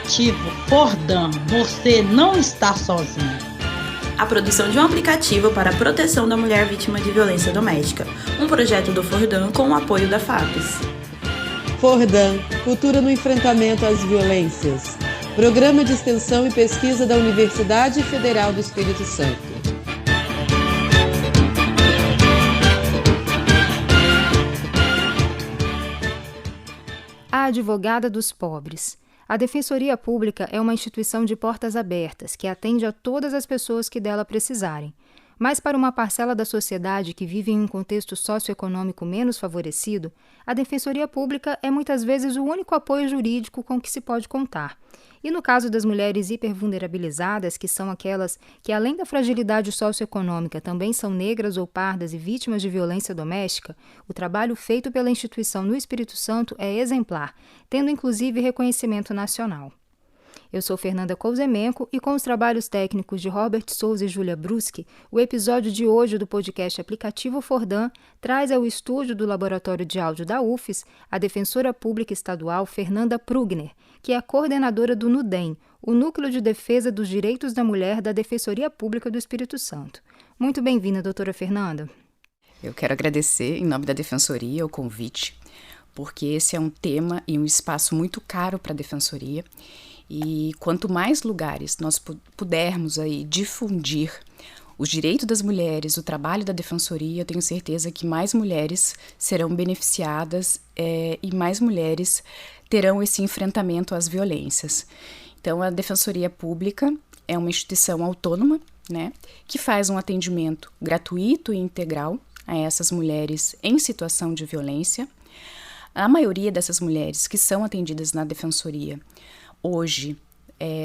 aplicativo Fordan, você não está sozinho. A produção de um aplicativo para a proteção da mulher vítima de violência doméstica. Um projeto do Fordan com o apoio da FAPES. Fordan, Cultura no Enfrentamento às Violências. Programa de Extensão e Pesquisa da Universidade Federal do Espírito Santo. A Advogada dos Pobres. A Defensoria Pública é uma instituição de portas abertas que atende a todas as pessoas que dela precisarem. Mas para uma parcela da sociedade que vive em um contexto socioeconômico menos favorecido, a Defensoria Pública é muitas vezes o único apoio jurídico com que se pode contar. E no caso das mulheres hipervulnerabilizadas, que são aquelas que, além da fragilidade socioeconômica, também são negras ou pardas e vítimas de violência doméstica, o trabalho feito pela instituição no Espírito Santo é exemplar, tendo inclusive reconhecimento nacional. Eu sou Fernanda Couzemenco e com os trabalhos técnicos de Robert Souza e Júlia Bruschi, o episódio de hoje do podcast Aplicativo Fordan traz ao estúdio do Laboratório de Áudio da UFES a defensora pública estadual Fernanda Prugner, que é a coordenadora do NUDEM, o Núcleo de Defesa dos Direitos da Mulher da Defensoria Pública do Espírito Santo. Muito bem-vinda, doutora Fernanda. Eu quero agradecer, em nome da Defensoria, o convite, porque esse é um tema e um espaço muito caro para a Defensoria. E quanto mais lugares nós pudermos aí difundir os direitos das mulheres, o trabalho da Defensoria, eu tenho certeza que mais mulheres serão beneficiadas e mais mulheres terão esse enfrentamento às violências. Então, a Defensoria Pública é uma instituição autônoma, né, que faz um atendimento gratuito e integral a essas mulheres em situação de violência. A maioria dessas mulheres que são atendidas na Defensoria hoje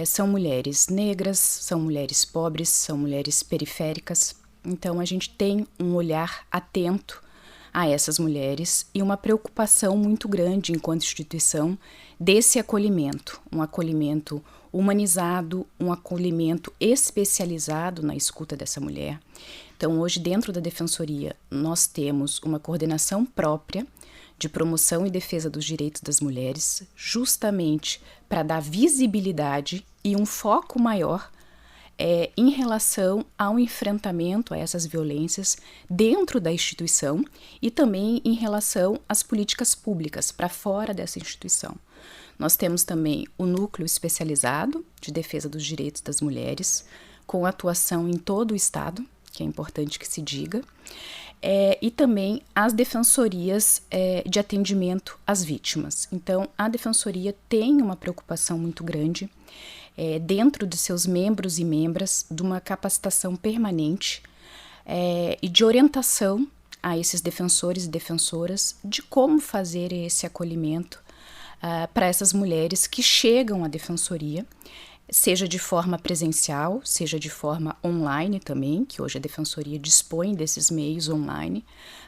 são mulheres negras, são mulheres pobres, são mulheres periféricas. Então, a gente tem um olhar atento a essas mulheres e uma preocupação muito grande enquanto instituição desse acolhimento, um acolhimento humanizado, um acolhimento especializado na escuta dessa mulher. Então, hoje, dentro da Defensoria, nós temos uma coordenação própria de promoção e defesa dos direitos das mulheres, justamente para dar visibilidade e um foco maior em relação ao enfrentamento a essas violências dentro da instituição e também em relação às políticas públicas para fora dessa instituição. Nós temos também o Núcleo Especializado de Defesa dos Direitos das Mulheres, com atuação em todo o Estado, que é importante que se diga, e também as defensorias de atendimento às vítimas. Então, a Defensoria tem uma preocupação muito grande dentro de seus membros e membras de uma capacitação permanente e de orientação a esses defensores e defensoras de como fazer esse acolhimento para essas mulheres que chegam à Defensoria, seja de forma presencial, seja de forma online também, que hoje a Defensoria dispõe desses meios online,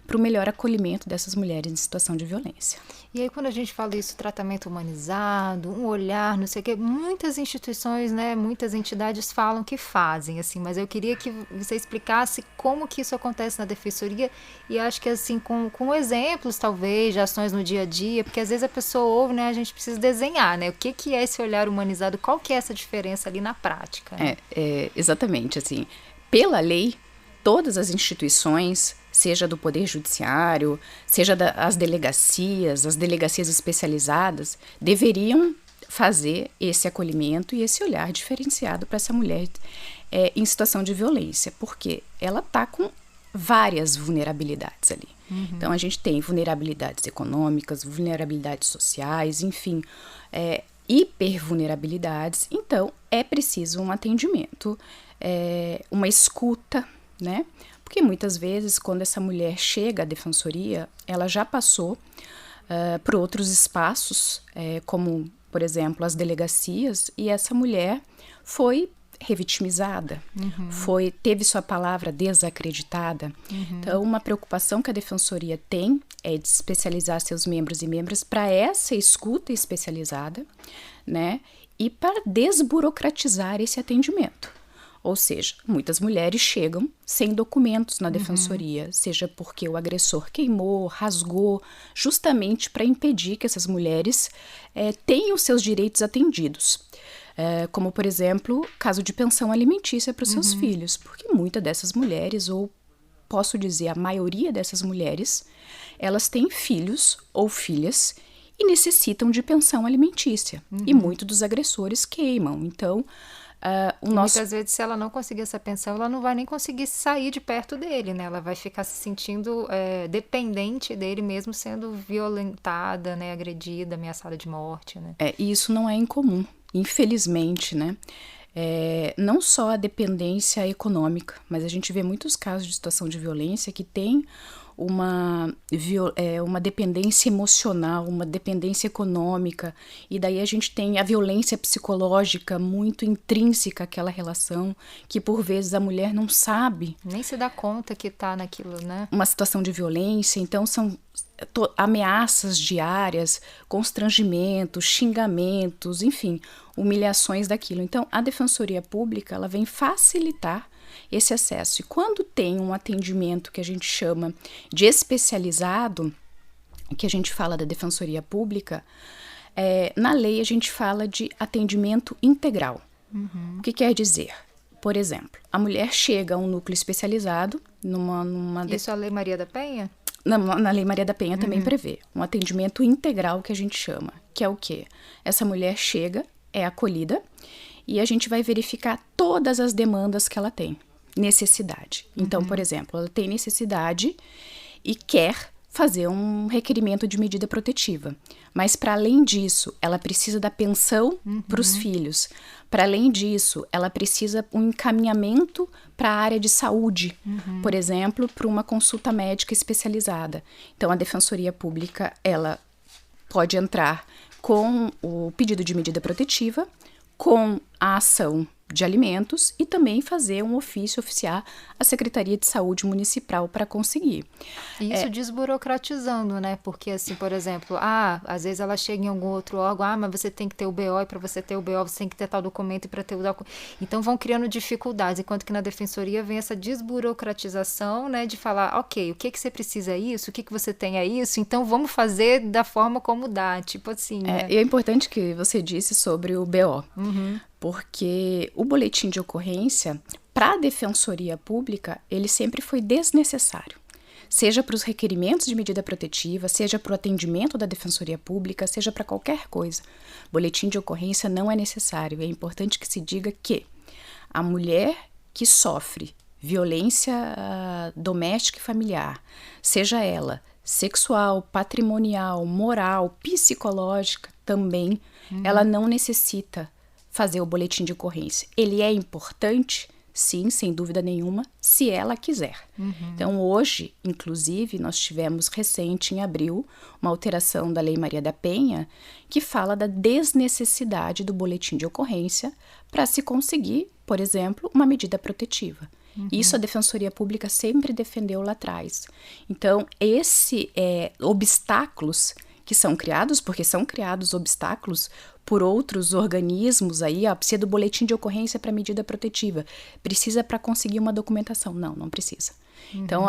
para o melhor acolhimento dessas mulheres em situação de violência. E aí, quando a gente fala isso, tratamento humanizado, um olhar, não sei o quê, muitas instituições, né, muitas entidades falam que fazem, assim, mas eu queria que você explicasse como que isso acontece na Defensoria e acho que, assim, com exemplos, talvez, de ações no dia a dia, porque às vezes a pessoa ouve, né, a gente precisa desenhar, né, o que é esse olhar humanizado, qual que é essa diferença ali na prática? Né? Exatamente, assim, pela lei, todas as instituições, seja do Poder Judiciário, seja as delegacias especializadas, deveriam fazer esse acolhimento e esse olhar diferenciado para essa mulher em situação de violência, porque ela está com várias vulnerabilidades ali. Uhum. Então, a gente tem vulnerabilidades econômicas, vulnerabilidades sociais, enfim, hipervulnerabilidades. Então, é preciso um atendimento, uma escuta, né? Porque muitas vezes, quando essa mulher chega à Defensoria, ela já passou por outros espaços, como, por exemplo, as delegacias, e essa mulher foi revitimizada, teve sua palavra desacreditada. Então, uma preocupação que a Defensoria tem é de especializar seus membros e membras para essa escuta especializada, né? E para desburocratizar esse atendimento. Ou seja, muitas mulheres chegam sem documentos na defensoria, seja porque o agressor queimou, rasgou, justamente para impedir que essas mulheres tenham seus direitos atendidos. Como, por exemplo, caso de pensão alimentícia para os seus filhos, porque muitas dessas mulheres, ou posso dizer a maioria dessas mulheres, elas têm filhos ou filhas e necessitam de pensão alimentícia. E muitos dos agressores queimam. Então, muitas vezes, se ela não conseguir essa pensão, ela não vai nem conseguir sair de perto dele, né? Ela vai ficar se sentindo dependente dele, mesmo sendo violentada, né? Agredida, ameaçada de morte, né? E isso não é incomum, infelizmente, né? Não só a dependência econômica, mas a gente vê muitos casos de situação de violência que tem uma dependência emocional, uma dependência econômica, e daí a gente tem a violência psicológica muito intrínseca àquela relação, que por vezes a mulher não sabe. Nem se dá conta que tá naquilo, né? Uma situação de violência, então são ameaças diárias, constrangimentos, xingamentos, enfim, humilhações daquilo. Então, a Defensoria Pública, ela vem facilitar esse acesso. E quando tem um atendimento que a gente chama de especializado, que a gente fala da Defensoria Pública, na lei a gente fala de atendimento integral. O que quer dizer? Por exemplo, a mulher chega a um núcleo especializado Isso é a Lei Maria da Penha? Na Lei Maria da Penha também prevê um atendimento integral, que a gente chama, que é o quê? Essa mulher chega, é acolhida, e a gente vai verificar todas as demandas que ela tem, necessidade. Então, por exemplo, ela tem necessidade e quer fazer um requerimento de medida protetiva. Mas, para além disso, ela precisa da pensão para os filhos. Para além disso, ela precisa um encaminhamento para a área de saúde, por exemplo, para uma consulta médica especializada. Então, a Defensoria Pública, ela pode entrar com o pedido de medida protetiva, com a ação de alimentos e também fazer um ofício oficiar a Secretaria de Saúde Municipal para conseguir. Isso desburocratizando, né? Porque, assim, por exemplo, às vezes ela chega em algum outro órgão, mas você tem que ter o BO, e para você ter o BO você tem que ter tal documento, e para ter o documento... Então vão criando dificuldades, enquanto que na Defensoria vem essa desburocratização, né? De falar, ok, o que você precisa é isso, o que você tem é isso, então vamos fazer da forma como dá, tipo assim, né? E é importante que você disse sobre o BO, porque o boletim de ocorrência, para a Defensoria Pública, ele sempre foi desnecessário. Seja para os requerimentos de medida protetiva, seja para o atendimento da Defensoria Pública, seja para qualquer coisa. Boletim de ocorrência não é necessário. É importante que se diga que a mulher que sofre violência doméstica e familiar, seja ela sexual, patrimonial, moral, psicológica, também, ela não necessita fazer o boletim de ocorrência. Ele é importante, sim, sem dúvida nenhuma, se ela quiser. Então, hoje, inclusive, nós tivemos recente, em abril, uma alteração da Lei Maria da Penha, que fala da desnecessidade do boletim de ocorrência para se conseguir, por exemplo, uma medida protetiva. Isso a Defensoria Pública sempre defendeu lá atrás. Então, obstáculos que são criados, porque são criados obstáculos por outros organismos aí, precisa do boletim de ocorrência para medida protetiva, precisa para conseguir uma documentação. Não precisa. Então,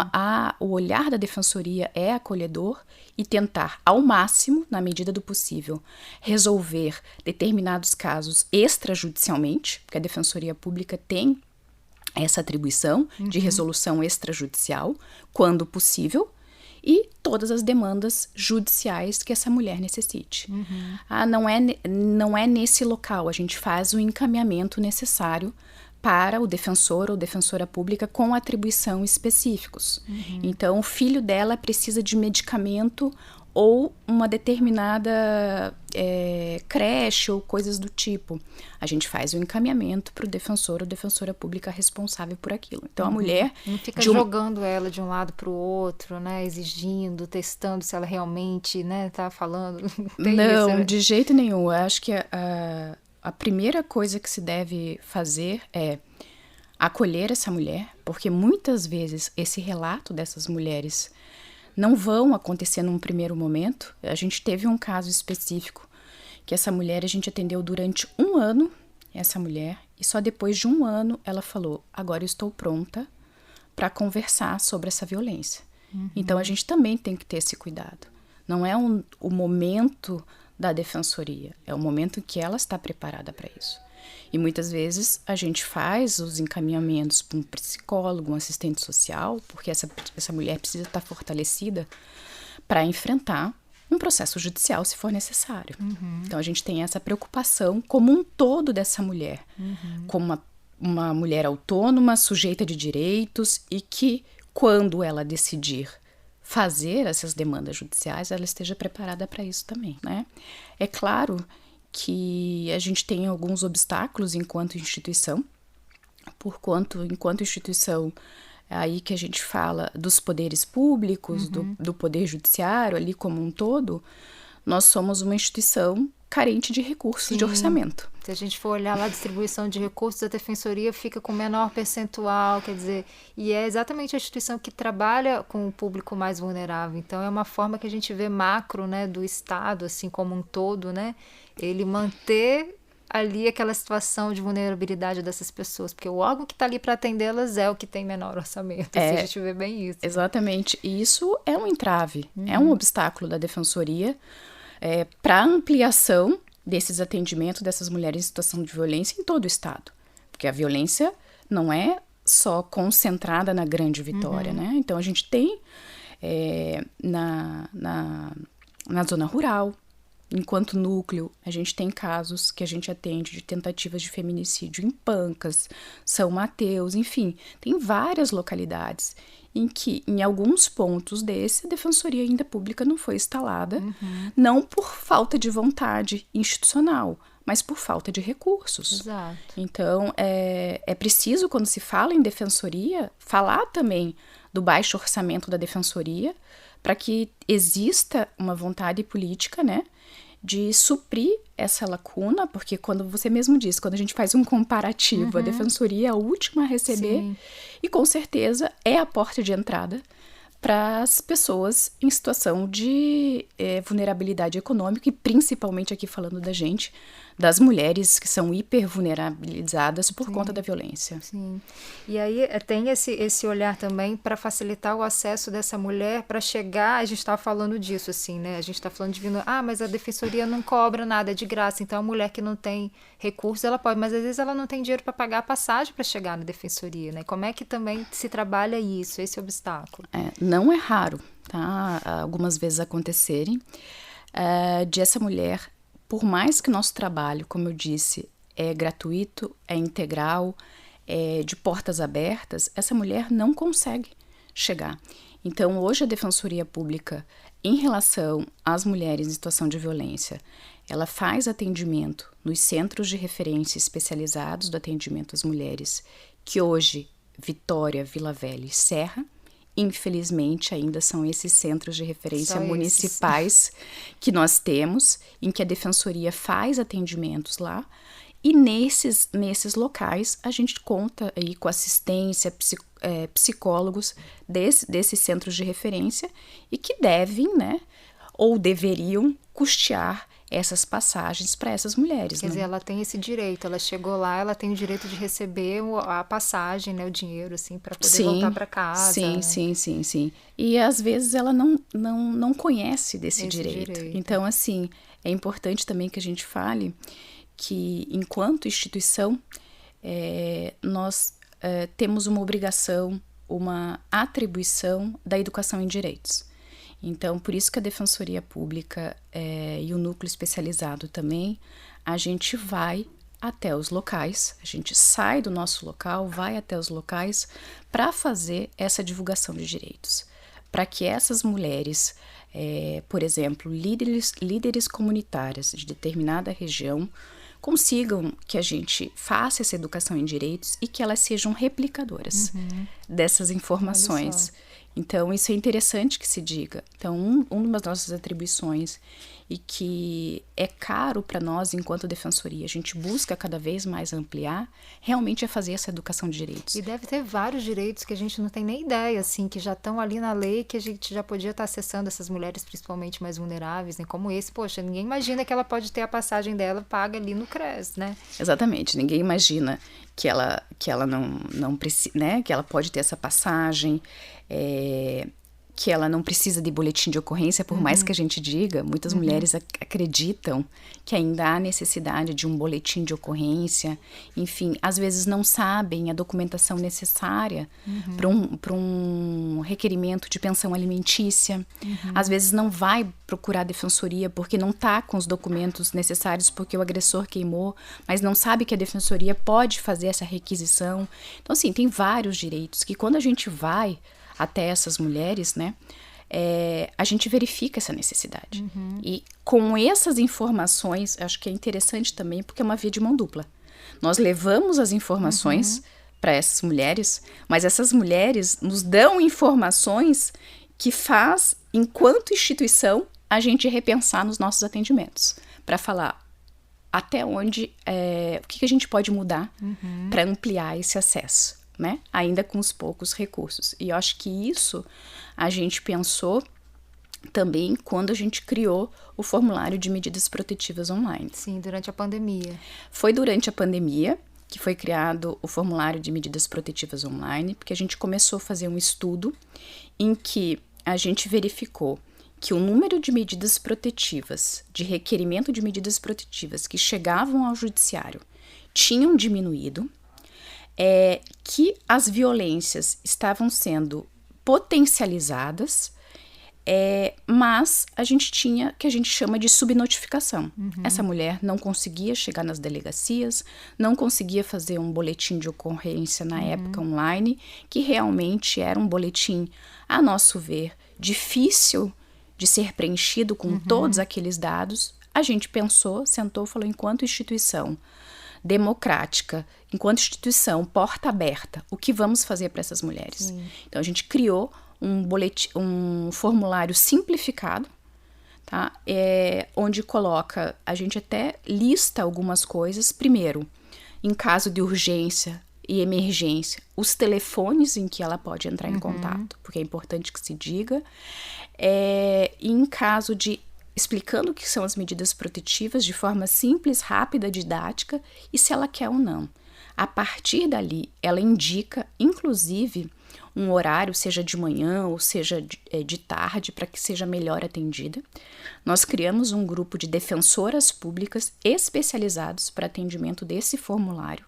o olhar da Defensoria é acolhedor e tentar, ao máximo, na medida do possível, resolver determinados casos extrajudicialmente, porque a Defensoria Pública tem essa atribuição de resolução extrajudicial, quando possível, e todas as demandas judiciais que essa mulher necessite. Não é nesse local, a gente faz o encaminhamento necessário para o defensor ou defensora pública com atribuição específicos. Então, o filho dela precisa de medicamento ou uma determinada creche ou coisas do tipo. A gente faz o encaminhamento para o defensor ou defensora pública responsável por aquilo. Então, a mulher... Não fica jogando ela de um lado para o outro, né? Exigindo, testando se ela realmente, né, tá falando. Não, isso, né? De jeito nenhum. Eu acho que a primeira coisa que se deve fazer é acolher essa mulher, porque muitas vezes esse relato dessas mulheres não vão acontecer num primeiro momento. A gente teve um caso específico que essa mulher a gente atendeu durante 1 ano, essa mulher, E só depois de 1 ano ela falou, agora eu estou pronta para conversar sobre essa violência. Então a gente também tem que ter esse cuidado. Não é o momento da defensoria, é o momento em que ela está preparada para isso. E muitas vezes a gente faz os encaminhamentos para um psicólogo, um assistente social, porque essa mulher precisa estar fortalecida para enfrentar um processo judicial, se for necessário. Então a gente tem essa preocupação como um todo dessa mulher, como uma mulher autônoma, sujeita de direitos, e que, quando ela decidir fazer essas demandas judiciais, ela esteja preparada para isso também, né? É claro que a gente tem alguns obstáculos enquanto instituição, enquanto instituição, é aí que a gente fala dos poderes públicos, do poder judiciário ali como um todo, nós somos uma instituição carente de recursos. Sim. De orçamento. Se a gente for olhar lá a distribuição de recursos, a defensoria fica com menor percentual, quer dizer, e é exatamente a instituição que trabalha com o público mais vulnerável. Então é uma forma que a gente vê macro, né, do Estado, assim como um todo, né, ele manter ali aquela situação de vulnerabilidade dessas pessoas, porque o órgão que está ali para atendê-las é o que tem menor orçamento, assim, a gente vê bem isso. Exatamente, e isso é um entrave, é um obstáculo da defensoria para ampliação desses atendimentos dessas mulheres em situação de violência em todo o Estado. Porque a violência não é só concentrada na Grande Vitória, né? Então, a gente tem na zona rural, enquanto núcleo, a gente tem casos que a gente atende de tentativas de feminicídio em Pancas, São Mateus, enfim, tem várias localidades em que, em alguns pontos desse, a Defensoria ainda Pública não foi instalada, não por falta de vontade institucional, mas por falta de recursos. Exato. Então, é preciso, quando se fala em defensoria, falar também do baixo orçamento da defensoria, para que exista uma vontade política, né, de suprir essa lacuna, porque quando você mesmo disse, quando a gente faz um comparativo, a defensoria é a última a receber. Sim. E com certeza é a porta de entrada para as pessoas em situação de vulnerabilidade econômica, e principalmente aqui falando da gente, das mulheres que são hipervulnerabilizadas por conta da violência. Sim. E aí tem esse olhar também para facilitar o acesso dessa mulher para chegar, a gente estava falando disso, assim, né? A gente está falando de mas a defensoria não cobra nada, é de graça, então a mulher que não tem recursos, ela pode, mas às vezes ela não tem dinheiro para pagar a passagem para chegar na defensoria, né? Como é que também se trabalha isso, esse obstáculo? Não é raro, tá? Algumas vezes acontecerem de essa mulher, por mais que nosso trabalho, como eu disse, é gratuito, é integral, é de portas abertas, essa mulher não consegue chegar. Então, hoje a Defensoria Pública, em relação às mulheres em situação de violência, ela faz atendimento nos centros de referência especializados do atendimento às mulheres, que hoje, Vitória, Vila Velha e Serra, infelizmente, ainda são esses centros de referência municipais que nós temos, em que a Defensoria faz atendimentos lá, e nesses locais a gente conta aí com assistência, psicólogos desses centros de referência, e que devem, né, ou deveriam custear essas passagens para essas mulheres. Quer dizer, ela tem esse direito, ela chegou lá, ela tem o direito de receber a passagem, né, o dinheiro, assim, para poder voltar para casa. Sim. E às vezes ela não conhece desse direito. Então, assim, é importante também que a gente fale que, enquanto instituição, nós temos uma obrigação, uma atribuição da educação em direitos. Então, por isso que a Defensoria Pública e o núcleo especializado também, a gente vai até os locais, a gente sai do nosso local, vai até os locais para fazer essa divulgação de direitos. Para que essas mulheres, por exemplo, líderes comunitárias de determinada região, consigam que a gente faça essa educação em direitos e que elas sejam replicadoras dessas informações. Então, isso é interessante que se diga. Então, uma das nossas atribuições e que é caro para nós enquanto defensoria, a gente busca cada vez mais ampliar, realmente é fazer essa educação de direitos. E deve ter vários direitos que a gente não tem nem ideia, assim, que já estão ali na lei, que a gente já podia estar acessando, essas mulheres principalmente mais vulneráveis, né? Como esse, poxa, ninguém imagina que ela pode ter a passagem dela paga ali no CRES, né? Exatamente, ninguém imagina que ela não precisa, né? Que ela pode ter essa passagem, que ela não precisa de boletim de ocorrência, por mais que a gente diga, muitas mulheres acreditam que ainda há necessidade de um boletim de ocorrência, enfim, às vezes não sabem a documentação necessária para um requerimento de pensão alimentícia, às vezes não vai procurar a defensoria porque não está com os documentos necessários porque o agressor queimou, mas não sabe que a defensoria pode fazer essa requisição. Então, assim, tem vários direitos que quando a gente vai até essas mulheres, né, a gente verifica essa necessidade. E com essas informações, acho que é interessante também, porque é uma via de mão dupla. Nós levamos as informações para essas mulheres, mas essas mulheres nos dão informações que faz, enquanto instituição, a gente repensar nos nossos atendimentos, para falar até onde, o que a gente pode mudar para ampliar esse acesso. Né? Ainda com os poucos recursos. E eu acho que isso a gente pensou também quando a gente criou o formulário de medidas protetivas online. Sim, durante a pandemia. Foi durante a pandemia que foi criado o formulário de medidas protetivas online, porque a gente começou a fazer um estudo em que a gente verificou que o número de medidas protetivas, de requerimento de medidas protetivas que chegavam ao judiciário tinham diminuído, que as violências estavam sendo potencializadas, mas a gente tinha que a gente chama de subnotificação. Essa mulher não conseguia chegar nas delegacias, não conseguia fazer um boletim de ocorrência na época online, que realmente era um boletim, a nosso ver, difícil de ser preenchido com todos aqueles dados. A gente pensou, sentou e falou, enquanto instituição democrática, enquanto instituição, porta aberta, o que vamos fazer para essas mulheres? Sim. Então, a gente criou um formulário simplificado, tá? Onde coloca, a gente até lista algumas coisas. Primeiro, em caso de urgência e emergência, os telefones em que ela pode entrar em contato, porque é importante que se diga. E em caso de explicando o que são as medidas protetivas de forma simples, rápida, didática e se ela quer ou não. A partir dali, ela indica, inclusive, um horário, seja de manhã ou seja de tarde, para que seja melhor atendida. Nós criamos um grupo de defensoras públicas especializados para atendimento desse formulário.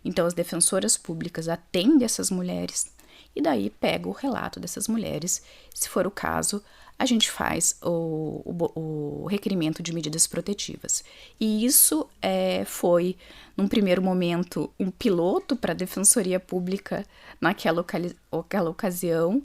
Então, as defensoras públicas atendem essas mulheres e daí pega o relato dessas mulheres. Se for o caso, a gente faz o requerimento de medidas protetivas. E isso foi, num primeiro momento, um piloto para a Defensoria Pública naquela ocasião,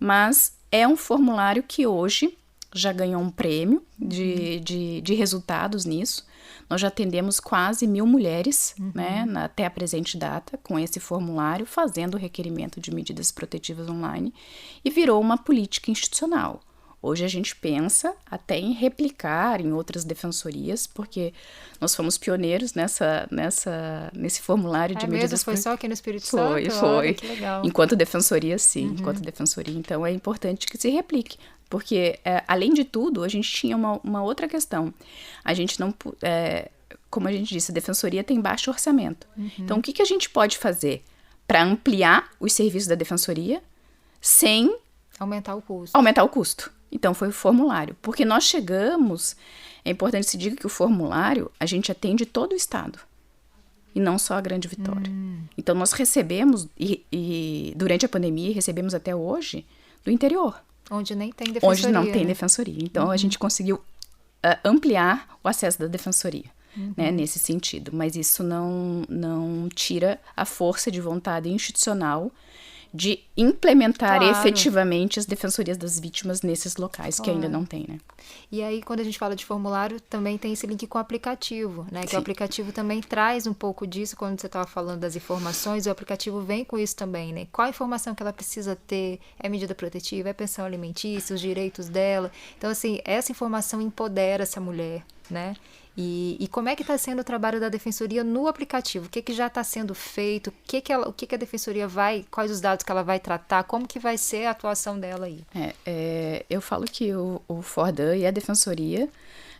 mas é um formulário que hoje já ganhou um prêmio de resultados nisso. Nós já atendemos quase 1.000 mulheres, né, até a presente data, com esse formulário, fazendo o requerimento de medidas protetivas online, e virou uma política institucional. Hoje a gente pensa até em replicar em outras defensorias, porque nós fomos pioneiros nesse formulário de medidas. Foi só aqui no Espírito Santo? Foi. Olha, que legal. Enquanto defensoria, sim. Enquanto defensoria, então é importante que se replique. Porque, além de tudo, a gente tinha uma outra questão. A gente não... como a gente disse, a defensoria tem baixo orçamento. Então, o que a gente pode fazer para ampliar os serviços da defensoria sem... Aumentar o custo. Então, foi o formulário. Porque nós chegamos... É importante que se diga que o formulário, a gente atende todo o estado. E não só a Grande Vitória. Então, nós recebemos, e durante a pandemia, recebemos até hoje, do interior. Onde nem tem defensoria. Onde não tem defensoria. Então, a gente conseguiu ampliar o acesso da defensoria, né, nesse sentido. Mas isso não tira a força de vontade institucional de implementar Claro. efetivamente as defensorias das vítimas nesses locais que ainda não tem, né? E aí, quando a gente fala de formulário, também tem esse link com o aplicativo, né? Que Sim. o aplicativo também traz um pouco disso, quando você estava falando das informações, o aplicativo vem com isso também, né? Qual a informação que ela precisa ter? É medida protetiva? É pensão alimentícia? Os direitos dela? Então, assim, essa informação empodera essa mulher, né? E como é que está sendo o trabalho da Defensoria no aplicativo? O que já está sendo feito? O que a Defensoria quais os dados que ela vai tratar? Como que vai ser a atuação dela aí? Eu falo que o Fordan e a Defensoria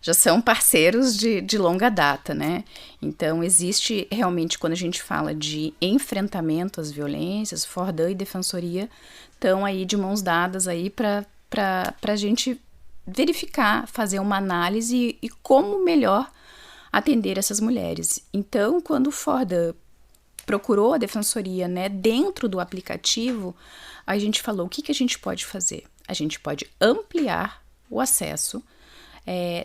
já são parceiros de longa data, né? Então, existe realmente, quando a gente fala de enfrentamento às violências, Fordan e Defensoria estão aí de mãos dadas aí para a gente verificar, fazer uma análise e como melhor atender essas mulheres. Então, quando o Fordan procurou a Defensoria, né, dentro do aplicativo, a gente falou o que a gente pode fazer. A gente pode ampliar o acesso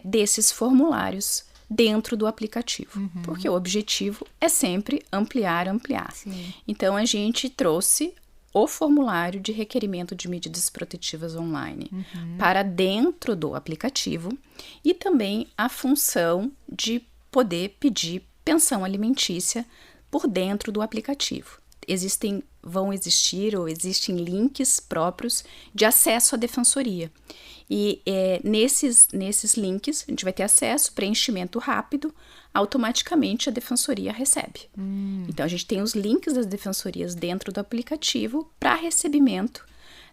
desses formulários dentro do aplicativo, porque o objetivo é sempre ampliar. Sim. Então, a gente trouxe o formulário de requerimento de medidas protetivas online para dentro do aplicativo e também a função de poder pedir pensão alimentícia por dentro do aplicativo. Existem links próprios de acesso à defensoria. E nesses links a gente vai ter acesso, preenchimento rápido, automaticamente a defensoria recebe. Então a gente tem os links das defensorias dentro do aplicativo para recebimento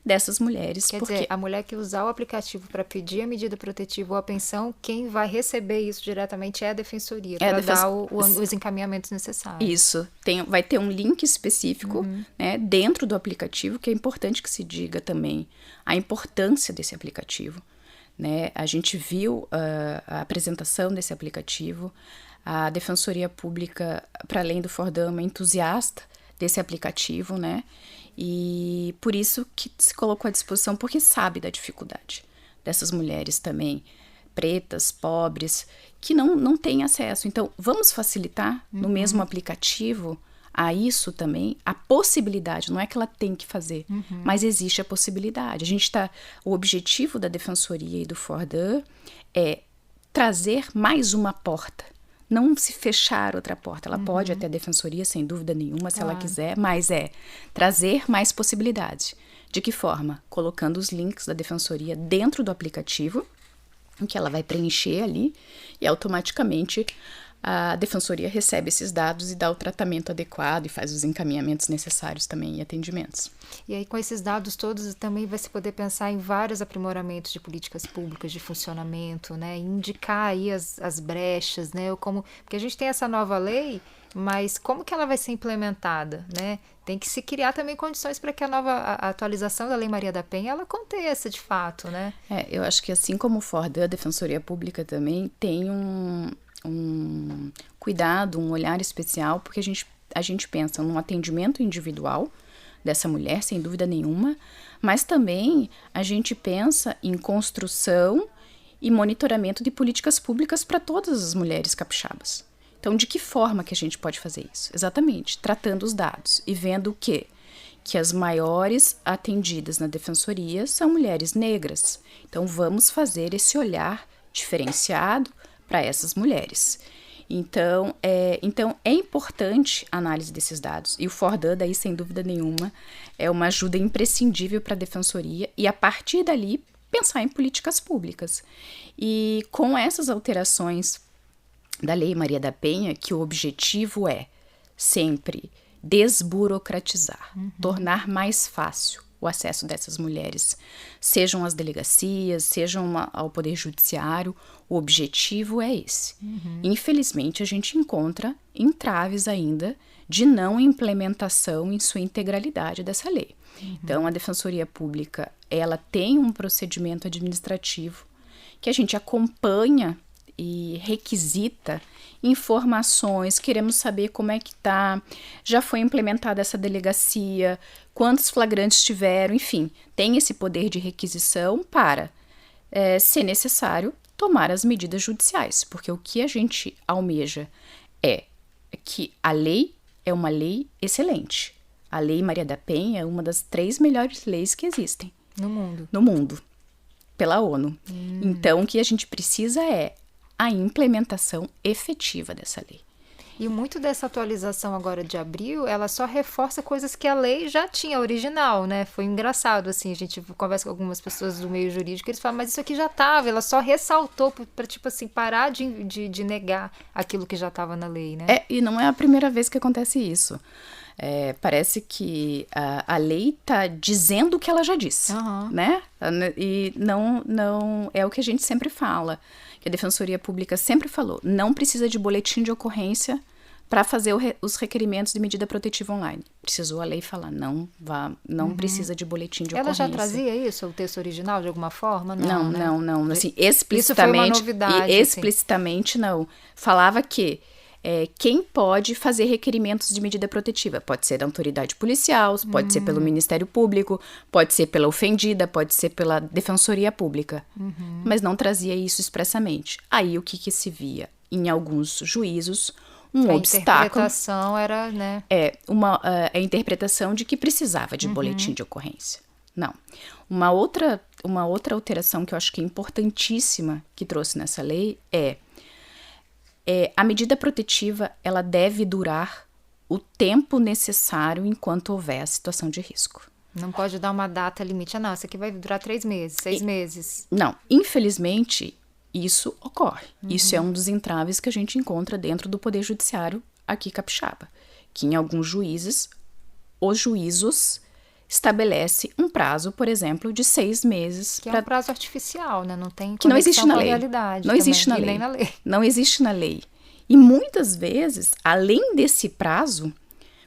dessas mulheres. Quer dizer, a mulher que usar o aplicativo para pedir a medida protetiva ou a pensão, quem vai receber isso diretamente é a Defensoria, para dar os encaminhamentos necessários. Isso, vai ter um link específico né, dentro do aplicativo, que é importante que se diga também a importância desse aplicativo. Né? A gente viu a apresentação desse aplicativo, a Defensoria Pública, para além do Fordan, é uma entusiasta desse aplicativo, né? E por isso que se colocou à disposição, porque sabe da dificuldade dessas mulheres também, pretas, pobres, que não têm acesso. Então, vamos facilitar no mesmo aplicativo a isso também, a possibilidade, não é que ela tem que fazer, mas existe a possibilidade. O objetivo da Defensoria e do Fordan é trazer mais uma porta, não se fechar outra porta. Ela pode até a Defensoria, sem dúvida nenhuma, se ela quiser, mas trazer mais possibilidades. De que forma? Colocando os links da Defensoria dentro do aplicativo, em que ela vai preencher ali, e automaticamente a Defensoria recebe esses dados e dá o tratamento adequado e faz os encaminhamentos necessários também e atendimentos. E aí, com esses dados todos, também vai se poder pensar em vários aprimoramentos de políticas públicas de funcionamento, né? Indicar aí as brechas, né? Porque a gente tem essa nova lei, mas como que ela vai ser implementada, né? Tem que se criar também condições para que a atualização da Lei Maria da Penha ela aconteça de fato, né? Eu acho que assim como o Fordan, a Defensoria Pública também tem um cuidado, um olhar especial, porque a gente pensa num atendimento individual dessa mulher, sem dúvida nenhuma, mas também a gente pensa em construção e monitoramento de políticas públicas para todas as mulheres capixabas. Então, de que forma que a gente pode fazer isso? Exatamente, tratando os dados e vendo que as maiores atendidas na Defensoria são mulheres negras. Então, vamos fazer esse olhar diferenciado para essas mulheres. Então, é importante a análise desses dados. E o Fordan, daí, sem dúvida nenhuma, é uma ajuda imprescindível para a Defensoria e, a partir dali, pensar em políticas públicas. E com essas alterações da Lei Maria da Penha, que o objetivo é sempre desburocratizar, tornar mais fácil o acesso dessas mulheres, sejam as delegacias, sejam ao Poder Judiciário, o objetivo é esse. Infelizmente, a gente encontra entraves ainda de não implementação em sua integralidade dessa lei. Então, a Defensoria Pública, ela tem um procedimento administrativo que a gente acompanha e requisita informações, queremos saber como é que está, já foi implementada essa delegacia, quantos flagrantes tiveram, enfim, tem esse poder de requisição para, se necessário, tomar as medidas judiciais, porque o que a gente almeja é que a lei é uma lei excelente. A Lei Maria da Penha é uma das 3 melhores leis que existem No mundo. pela ONU. Então, o que a gente precisa é a implementação efetiva dessa lei. E muito dessa atualização agora de abril, ela só reforça coisas que a lei já tinha original, né? Foi engraçado, assim, a gente conversa com algumas pessoas do meio jurídico, eles falam, mas isso aqui já estava, ela só ressaltou para tipo assim, parar de negar aquilo que já estava na lei, né? E não é a primeira vez que acontece isso. Parece que a lei está dizendo o que ela já disse, né? E não é o que a gente sempre fala, que a Defensoria Pública sempre falou, não precisa de boletim de ocorrência para fazer os requerimentos de medida protetiva online. Precisou a lei falar, não precisa de boletim de ocorrência. Ela já trazia isso, o texto original, de alguma forma? Não. Assim, explicitamente, isso foi uma novidade, explicitamente não. Falava que quem pode fazer requerimentos de medida protetiva? Pode ser da autoridade policial, pode ser pelo Ministério Público, pode ser pela ofendida, pode ser pela Defensoria Pública. Mas não trazia isso expressamente. Aí o que se via? Em alguns juízos, obstáculo. A interpretação era, né? A interpretação de que precisava de boletim de ocorrência. Não. Uma outra alteração que eu acho que é importantíssima que trouxe nessa lei a medida protetiva, ela deve durar o tempo necessário enquanto houver a situação de risco. Não pode dar uma data limite. Não, isso aqui vai durar 3 meses, 6 meses. Não, infelizmente, isso ocorre. Isso é um dos entraves que a gente encontra dentro do Poder Judiciário aqui capixaba. Que em alguns juízes, os juízos estabelecem um prazo, por exemplo, de 6 meses. Que é um prazo artificial, né? Não tem que não existe na lei. Realidade não existe na lei. Nem na lei. Não existe na lei. E muitas vezes, além desse prazo,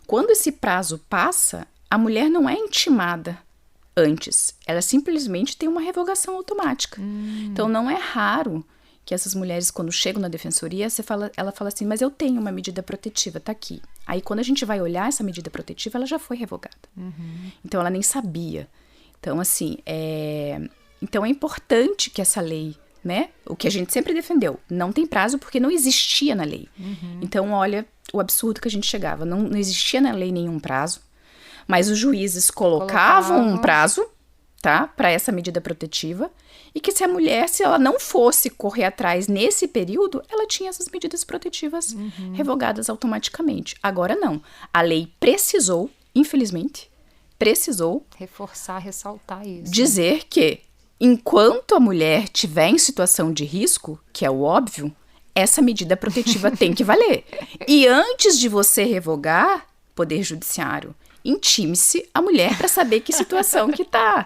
quando esse prazo passa, a mulher não é intimada antes. Ela simplesmente tem uma revogação automática. Então, não é raro que essas mulheres, quando chegam na defensoria, ela fala assim, mas eu tenho uma medida protetiva, tá aqui. Aí, quando a gente vai olhar essa medida protetiva, ela já foi revogada. Então, ela nem sabia. Então, assim, então é importante que essa lei, né, o que a gente sempre defendeu, não tem prazo porque não existia na lei. Então, olha o absurdo que a gente chegava. Não existia na lei nenhum prazo, mas os juízes colocavam um prazo, tá, para essa medida protetiva, e que se a mulher, se ela não fosse correr atrás nesse período, ela tinha essas medidas protetivas revogadas automaticamente. Agora não. A lei precisou, infelizmente, reforçar, ressaltar isso. Dizer que enquanto a mulher estiver em situação de risco, que é o óbvio, essa medida protetiva tem que valer. E antes de você revogar, Poder Judiciário, intime-se a mulher para saber que situação que está.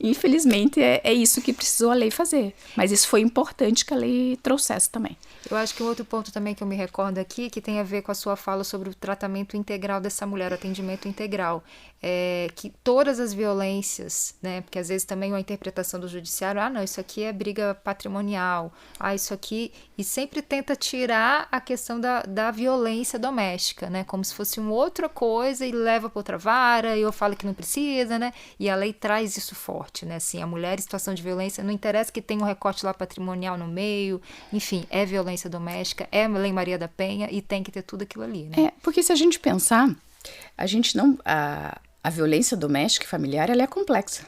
Infelizmente, é isso que precisou a lei fazer. Mas isso foi importante que a lei trouxesse também. Eu acho que um outro ponto também que eu me recordo aqui, que tem a ver com a sua fala sobre o tratamento integral dessa mulher, o atendimento integral, que todas as violências, né, porque às vezes também uma interpretação do judiciário, não, isso aqui é briga patrimonial, isso aqui, e sempre tenta tirar a questão da violência doméstica, né, como se fosse uma outra coisa e leva para outra vara, e eu falo que não precisa, né, e a lei traz isso forte, né, assim, a mulher em situação de violência, não interessa que tenha um recorte lá patrimonial no meio, enfim, é violência doméstica, é a Lei Maria da Penha e tem que ter tudo aquilo ali, né. Porque se a gente pensar, a gente não... A violência doméstica e familiar, ela é complexa.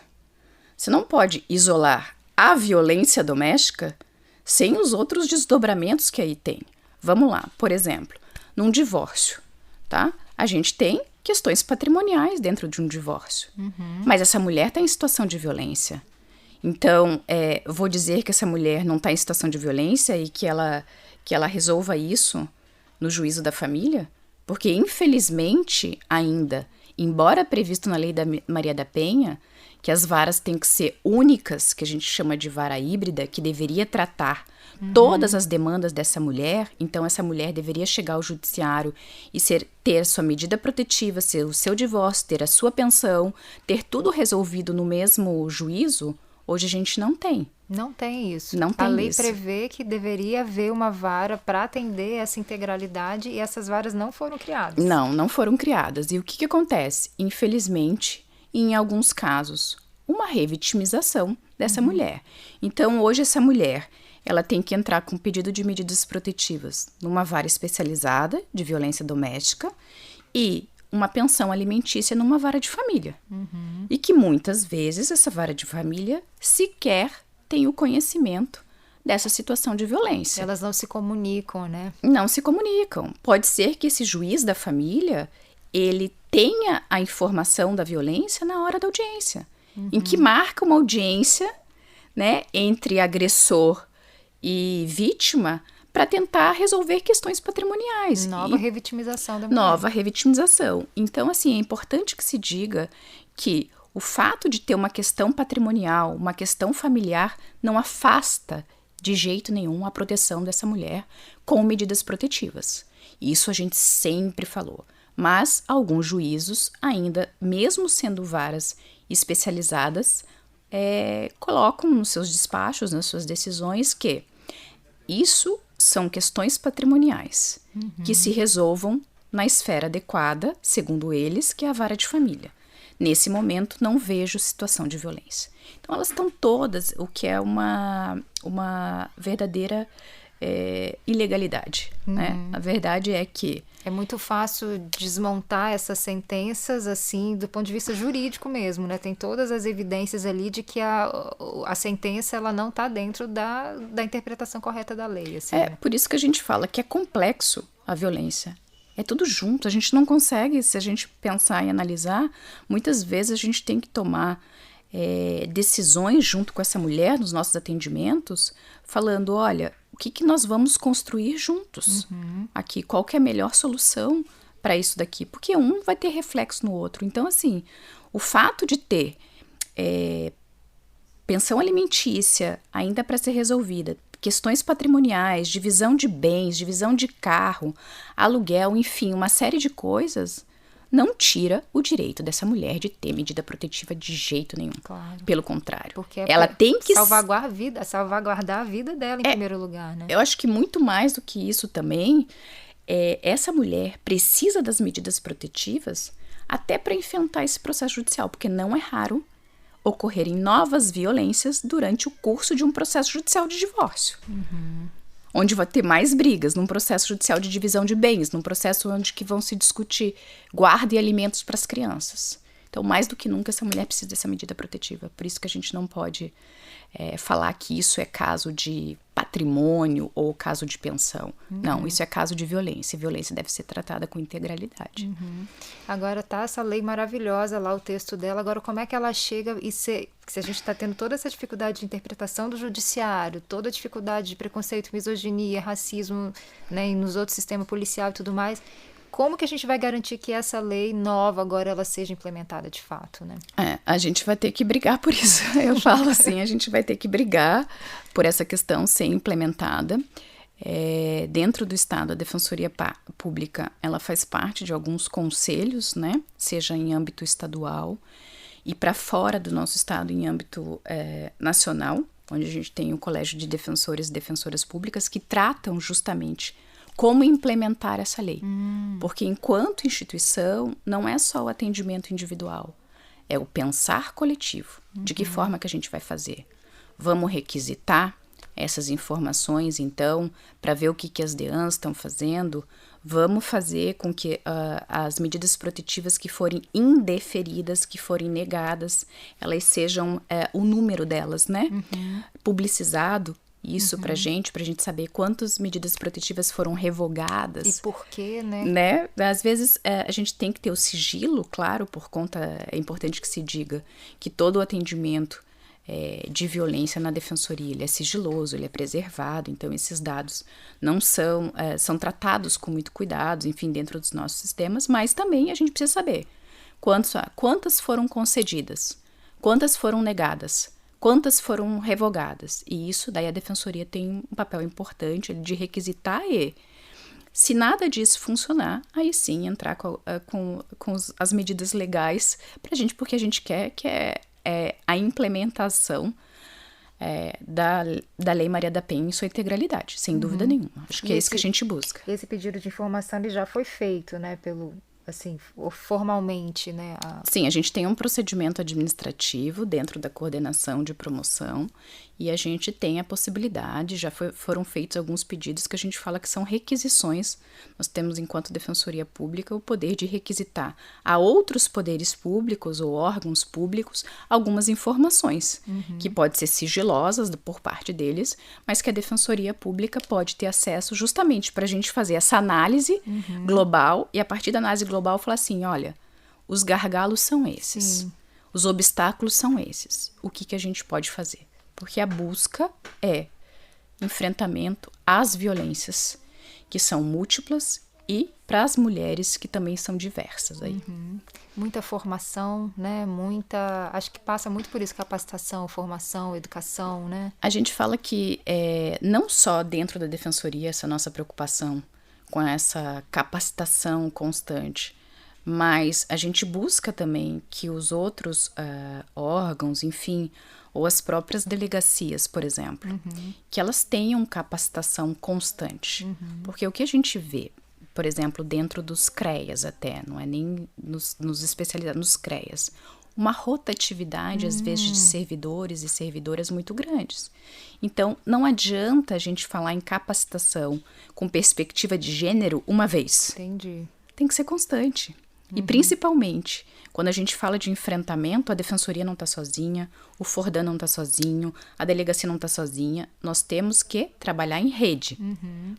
Você não pode isolar a violência doméstica sem os outros desdobramentos que aí tem. Vamos lá, por exemplo, num divórcio, tá? A gente tem questões patrimoniais dentro de um divórcio. Mas essa mulher está em situação de violência. Então, vou dizer que essa mulher não está em situação de violência e que ela resolva isso no juízo da família? Porque, infelizmente, ainda... Embora previsto na Lei da Maria da Penha, que as varas têm que ser únicas, que a gente chama de vara híbrida, que deveria tratar todas as demandas dessa mulher, então essa mulher deveria chegar ao judiciário e ter sua medida protetiva, ser o seu divórcio, ter a sua pensão, ter tudo resolvido no mesmo juízo, hoje a gente não tem. Não tem isso. Não tem a lei isso. prevê que deveria haver uma vara para atender essa integralidade e essas varas não foram criadas. Não foram criadas. E o que acontece? Infelizmente, em alguns casos, uma revitimização dessa mulher. Então, hoje, essa mulher, ela tem que entrar com pedido de medidas protetivas numa vara especializada de violência doméstica e uma pensão alimentícia numa vara de família. E que muitas vezes essa vara de família sequer tem o conhecimento dessa situação de violência. Elas não se comunicam, né? Não se comunicam. Pode ser que esse juiz da família, ele tenha a informação da violência na hora da audiência, em que marca uma audiência, né, entre agressor e vítima para tentar resolver questões patrimoniais. Nova revitimização da mulher. Nova revitimização. Então, assim, é importante que se diga que o fato de ter uma questão patrimonial, uma questão familiar, não afasta de jeito nenhum a proteção dessa mulher com medidas protetivas. Isso a gente sempre falou. Mas alguns juízos, ainda, mesmo sendo varas especializadas, colocam nos seus despachos, nas suas decisões, que isso são questões patrimoniais que se resolvam na esfera adequada, segundo eles, que é a vara de família. Nesse momento, não vejo situação de violência. Então, elas estão todas, o que é uma verdadeira ilegalidade. Né? A verdade é que é muito fácil desmontar essas sentenças, assim, do ponto de vista jurídico mesmo, né? Tem todas as evidências ali de que a sentença, ela não está dentro da interpretação correta da lei. Assim, né? Por isso que a gente fala que é complexo a violência. É tudo junto, a gente não consegue, se a gente pensar e analisar, muitas vezes a gente tem que tomar decisões junto com essa mulher nos nossos atendimentos, falando, olha, o que nós vamos construir juntos aqui? Qual que é a melhor solução para isso daqui? Porque um vai ter reflexo no outro. Então, assim, o fato de ter pensão alimentícia ainda para ser resolvida, questões patrimoniais, divisão de bens, divisão de carro, aluguel, enfim, uma série de coisas, não tira o direito dessa mulher de ter medida protetiva de jeito nenhum. Claro. Pelo contrário. Porque ela tem que salvaguardar a vida dela em primeiro lugar, né? Eu acho que muito mais do que isso também, essa mulher precisa das medidas protetivas até para enfrentar esse processo judicial, porque não é raro ocorrerem novas violências durante o curso de um processo judicial de divórcio. Onde vai ter mais brigas, num processo judicial de divisão de bens, num processo onde que vão se discutir guarda e alimentos para as crianças. Então, mais do que nunca, essa mulher precisa dessa medida protetiva. Por isso que a gente não pode falar que isso é caso de patrimônio ou caso de pensão. Não, isso é caso de violência. E violência deve ser tratada com integralidade. Agora tá essa lei maravilhosa lá, o texto dela. Agora, como é que ela chega e se a gente está tendo toda essa dificuldade de interpretação do judiciário, toda a dificuldade de preconceito, misoginia, racismo, né, e nos outros sistemas policial e tudo mais, como que a gente vai garantir que essa lei nova agora ela seja implementada de fato, né? A gente vai ter que brigar por isso. Eu falo assim, a gente vai ter que brigar por essa questão ser implementada. Dentro do Estado, a Defensoria Pública, ela faz parte de alguns conselhos, né? Seja em âmbito estadual e para fora do nosso Estado, em âmbito nacional, onde a gente tem o Colégio de Defensores e Defensoras Públicas que tratam justamente como implementar essa lei. Porque enquanto instituição, não é só o atendimento individual, é o pensar coletivo. De que forma que a gente vai fazer? Vamos requisitar essas informações, então, para ver o que as DEANs estão fazendo? Vamos fazer com que as medidas protetivas que forem indeferidas, que forem negadas, elas sejam o número delas, né? Publicizado. Isso pra gente saber quantas medidas protetivas foram revogadas. E por quê, né? Às vezes a gente tem que ter o sigilo, claro, por conta, é importante que se diga que todo o atendimento de violência na defensoria, ele é sigiloso, ele é preservado, então esses dados não são tratados com muito cuidado, enfim, dentro dos nossos sistemas, mas também a gente precisa saber quantas foram concedidas, quantas foram negadas, quantas foram revogadas. E isso, daí a Defensoria tem um papel importante de requisitar e, se nada disso funcionar, aí sim entrar com as medidas legais pra gente, porque a gente quer que a implementação da Lei Maria da Penha em sua integralidade, sem dúvida nenhuma. Acho que é isso que a gente busca. Esse pedido de informação ele já foi feito, né, pelo assim, formalmente, né? Sim, a gente tem um procedimento administrativo dentro da coordenação de promoção e a gente tem a possibilidade, foram feitos alguns pedidos que a gente fala que são requisições. Nós temos, enquanto Defensoria Pública, o poder de requisitar a outros poderes públicos ou órgãos públicos algumas informações, que podem ser sigilosas por parte deles, mas que a Defensoria Pública pode ter acesso justamente para a gente fazer essa análise global e, a partir da análise global, falar assim, olha, os gargalos são esses, Sim. Os obstáculos são esses, o que a gente pode fazer? Porque a busca é enfrentamento às violências, que são múltiplas, e para as mulheres, que também são diversas aí. Muita formação, né? Acho que passa muito por isso, capacitação, formação, educação, né? A gente fala que não só dentro da Defensoria essa nossa preocupação com essa capacitação constante, mas a gente busca também que os outros órgãos, enfim, ou as próprias delegacias, por exemplo, que elas tenham capacitação constante. Porque o que a gente vê, por exemplo, dentro dos CREAs até, não é nem nos especializados, nos CREAs, uma rotatividade, às vezes, de servidores e servidoras muito grandes. Então, não adianta a gente falar em capacitação com perspectiva de gênero uma vez. Entendi. Tem que ser constante. E, principalmente, quando a gente fala de enfrentamento, a Defensoria não está sozinha, o Fordan não está sozinho, a Delegacia não está sozinha. Nós temos que trabalhar em rede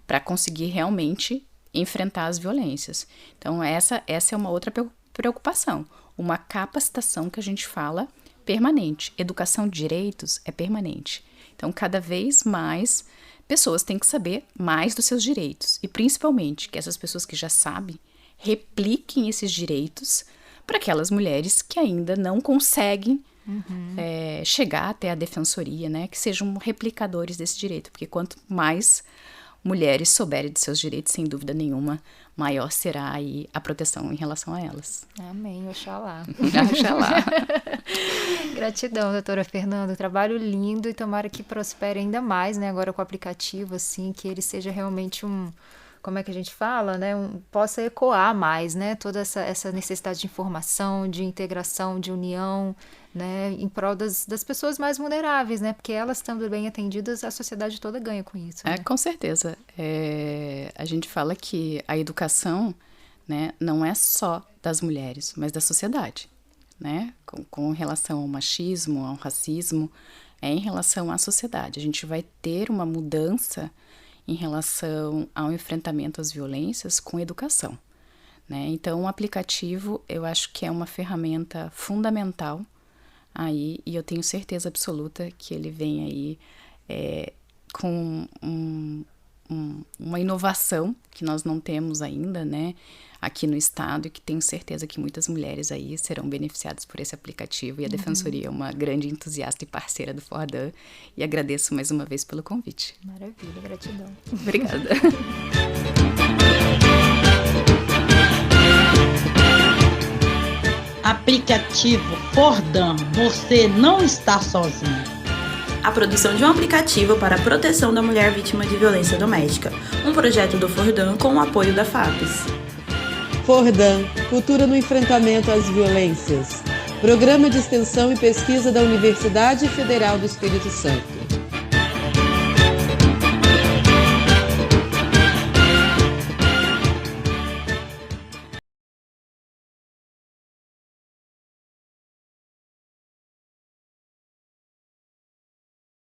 para conseguir realmente enfrentar as violências. Então, essa é uma outra preocupação. Uma capacitação que a gente fala permanente. Educação de direitos é permanente. Então, cada vez mais pessoas têm que saber mais dos seus direitos. E, principalmente, que essas pessoas que já sabem repliquem esses direitos para aquelas mulheres que ainda não conseguem chegar até a Defensoria, né? Que sejam replicadores desse direito. Porque quanto mais mulheres souberem de seus direitos, sem dúvida nenhuma, maior será aí a proteção em relação a elas. Amém, oxalá. Oxalá. Gratidão, doutora Fernanda. Trabalho lindo e tomara que prospere ainda mais, né? Agora com o aplicativo, assim, que ele seja realmente como é que a gente fala, né? Possa ecoar mais, né? Toda essa necessidade de informação, de integração, de união, né? Em prol das pessoas mais vulneráveis, né? Porque elas estando bem atendidas, a sociedade toda ganha com isso, né? Com certeza. A gente fala que a educação, né, não é só das mulheres, mas da sociedade, né? Com relação ao machismo, ao racismo, em relação à sociedade. A gente vai ter uma mudança em relação ao enfrentamento às violências com educação, né? Então, o aplicativo, eu acho que é uma ferramenta fundamental aí, e eu tenho certeza absoluta que ele vem aí com uma inovação que nós não temos ainda, né, aqui no estado, e que tenho certeza que muitas mulheres aí serão beneficiadas por esse aplicativo, e a Defensoria é uma grande entusiasta e parceira do Fordan, e agradeço mais uma vez pelo convite. Maravilha, gratidão. Obrigada. Aplicativo Fordan, você não está sozinho. A produção de um aplicativo para a proteção da mulher vítima de violência doméstica. Um projeto do Fordan com o apoio da FAPES. Fordan, Cultura no Enfrentamento às Violências. Programa de Extensão e Pesquisa da Universidade Federal do Espírito Santo.